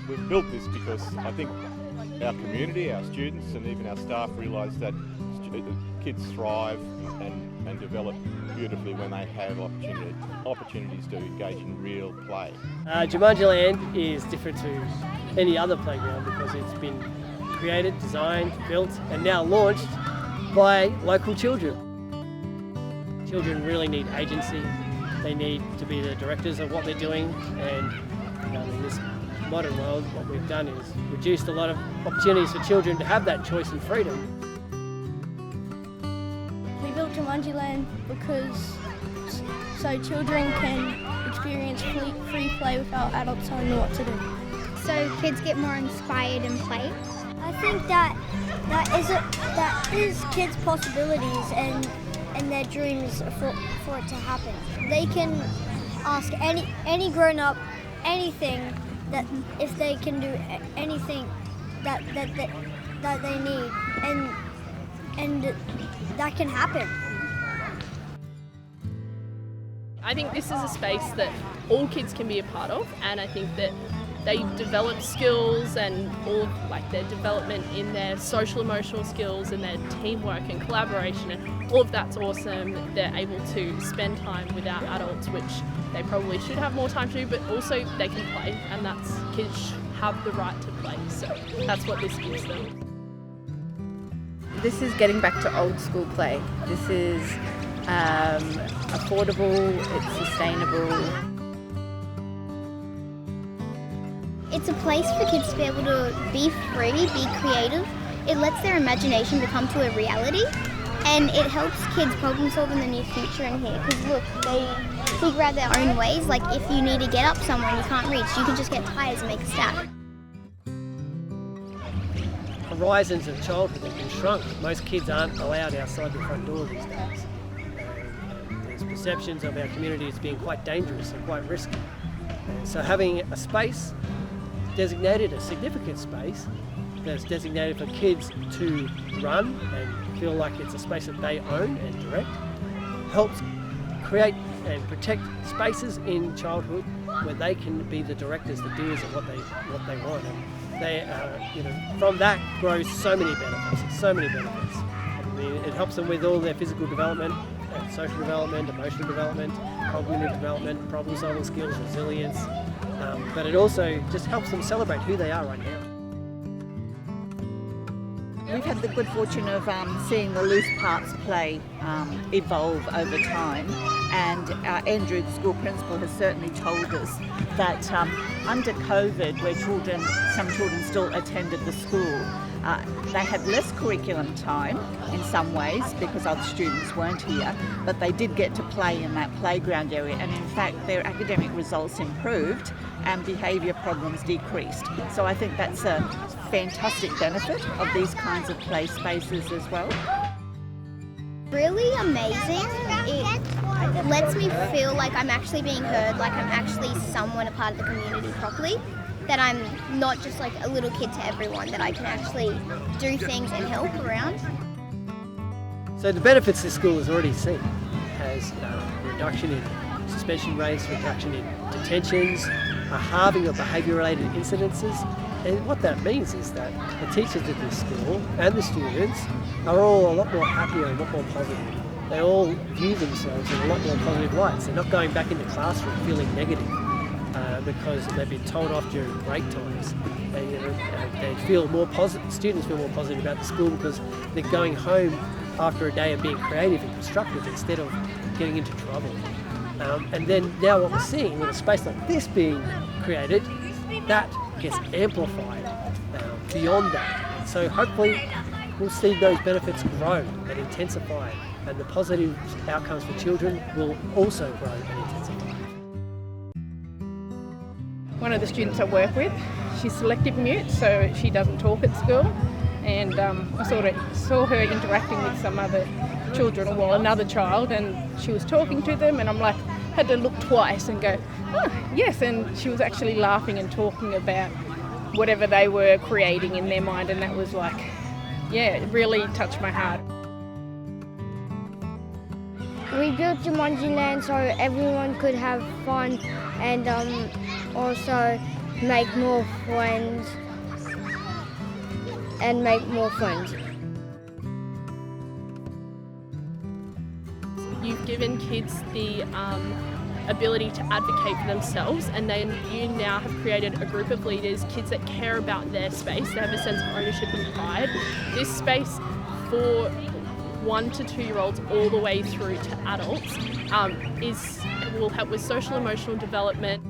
we've built this because I think our community, our students and even our staff realise that kids thrive and develop beautifully when they have opportunities to engage in real play. Jumanji Land is different to any other playground because it's been created, designed, built and now launched by local children. Children really need agency. They need to be the directors of what they're doing, and in this modern world what we've done is reduced a lot of opportunities for children to have that choice and freedom. We built Joomunjie Land because so children can experience free play without adults telling them what to do. So kids get more inspired and play. I think that is kids' possibilities and their dreams for it to happen. They can ask any grown-up anything that if they can do anything that they need, and that can happen. I think this is a space that all kids can be a part of, and I think that they develop skills and all their development in their social emotional skills and their teamwork and collaboration, and all of that's awesome. They're able to spend time with our adults, which they probably should have more time to do, but also they can play, and that's kids have the right to play, so that's what this gives them. This is getting back to old school play. This is affordable, it's sustainable. It's a place for kids to be able to be free, be creative. It lets their imagination become to a reality, and it helps kids problem solve in the near future in here. Because look, they figure out their own ways. Like if you need to get up somewhere and you can't reach, you can just get tires and make a stack. Horizons of childhood have been shrunk. Most kids aren't allowed outside the front door these days. There's perceptions of our community as being quite dangerous and quite risky. So having a space designated, a significant space that's designated for kids to run and feel like it's a space that they own and direct, helps create and protect spaces in childhood where they can be the directors, the doers of what they want. And they, from that grows so many benefits. I mean, it helps them with all their physical development, social development, emotional development, cognitive development, problem-solving skills, resilience. But it also just helps them celebrate who they are right now. We've had the good fortune of seeing the loose parts play evolve over time, and Andrew, the school principal, has certainly told us that under COVID, where some children still attended the school, they had less curriculum time in some ways because other students weren't here, but they did get to play in that playground area, and in fact their academic results improved and behaviour problems decreased. So I think that's a fantastic benefit of these kinds of play spaces as well. Really amazing. It lets me feel like I'm actually being heard, like I'm actually someone, a part of the community properly. That I'm not just like a little kid to everyone, that I can actually do things and help around. So the benefits this school has already seen has reduction in suspension rates, reduction in detentions, a halving of behaviour-related incidences. And what that means is that the teachers at this school and the students are all a lot more happier and a lot more positive. They all view themselves in a lot more positive lights. They're not going back into classroom feeling negative because they've been told off during break times. They feel more positive. Students feel more positive about the school because they're going home after a day of being creative and constructive instead of getting into trouble. And then now what we're seeing with a space like this being created, that gets amplified beyond that. And so hopefully we'll see those benefits grow and intensify, and the positive outcomes for children will also grow and intensify. One of the students I work with, she's selective mute, so she doesn't talk at school, and I sort of saw her interacting with some other children, well, another child, and she was talking to them, and I'm like, had to look twice and go, oh, yes, and she was actually laughing and talking about whatever they were creating in their mind, and that was like, yeah, it really touched my heart. We built Jumanji Land so everyone could have fun and also make more friends and make more friends. You've given kids the ability to advocate for themselves, and then you now have created a group of leaders, kids that care about their space, they have a sense of ownership and pride. This space for 1 to 2 year olds all the way through to adults will help with social emotional development.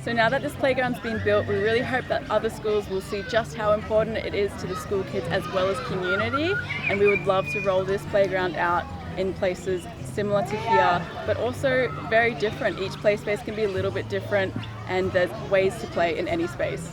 So now that this playground's been built, we really hope that other schools will see just how important it is to the school kids as well as community, and we would love to roll this playground out in places similar to here, but also very different. Each play space can be a little bit different, and there's ways to play in any space.